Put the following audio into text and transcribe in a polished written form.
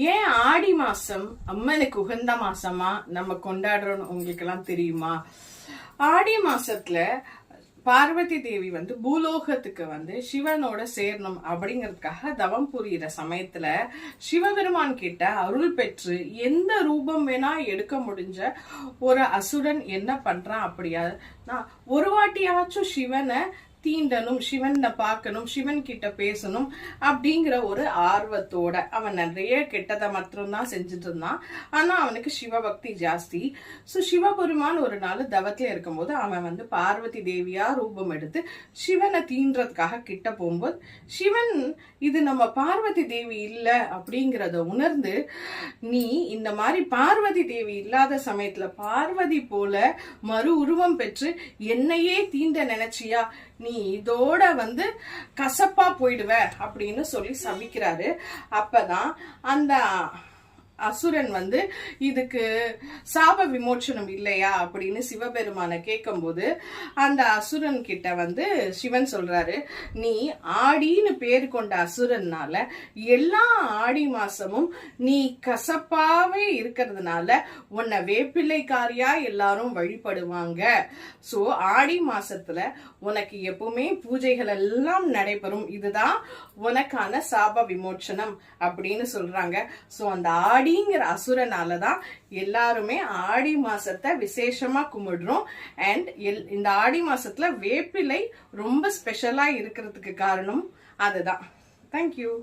ஏன் ஆடி மாசம் அம்மனுக்கு உகந்த மாசமா நம்ம கொண்டாடுறோம்னு உங்களுக்கு எல்லாம் தெரியுமா? ஆடி மாசத்துல பார்வதி தேவி பூலோகத்துக்கு சிவனோட சேரணும் அப்படிங்கிறதுக்காக தவம் புரியிற சமயத்துல சிவபெருமான் கிட்ட அருள் பெற்று எந்த ரூபம் வேணா எடுக்க முடிஞ்ச ஒரு அசுரன் என்ன பண்றான் அப்படியா, நான் ஒரு வாட்டியாச்சும் சிவனை தீண்டணும், சிவனை பார்க்கணும், சிவன் கிட்ட பேசணும் அப்படிங்கிற ஒரு ஆர்வத்தோட அவன் நிறைய கெட்டதை மட்டும்தான் செஞ்சுட்டு இருந்தான். ஆனா அவனுக்கு சிவபக்தி ஜாஸ்தி. சோ சிவபெருமான் ஒரு நாள் தவத்துல இருக்கும்போது அவன் பார்வதி தேவியா ரூபம் எடுத்து சிவனை தீன்றதுக்காக கிட்ட போகும்போது சிவன் இது நம்ம பார்வதி தேவி இல்ல அப்படிங்கிறத உணர்ந்து, நீ இந்த மாதிரி பார்வதி தேவி இல்லாத சமயத்துல பார்வதி போல மறு உருவம் பெற்று என்னையே தீண்ட நினைச்சியா, நீ இதோட கசப்பா போயிடுவ அப்படின்னு சொல்லி சபிக்கிறாரு. அப்பதான் அந்த அசுரன் இதுக்கு சாப விமோச்சனம் இல்லையா அப்படின்னு சிவபெருமான கேட்கும் போது அந்த அசுரன் கிட்ட சிவன் சொல்றாரு, நீ ஆடின்னு பேர் கொண்ட அசுரன்னால எல்லா ஆடி மாசமும் நீ கசப்பாவே இருக்கிறதுனால உன்னை வேப்பிலைக்காரியா எல்லாரும் வழிபடுவாங்க. சோ ஆடி மாசத்துல உனக்கு எப்பவுமே பூஜைகள் எல்லாம் நடைபெறும், இதுதான் உனக்கான சாப விமோச்சனம் அப்படின்னு சொல்றாங்க. சோ அந்த ஆடிங்கிற அசுரனாலதான் எல்லாருமே ஆடி மாசத்தை விசேஷமா கும்பிடுறோம். அண்ட் இந்த ஆடி மாசத்துல வேப்பிலை ரொம்ப ஸ்பெஷலா இருக்கிறதுக்கு காரணம் அதுதான். தேங்க்யூ.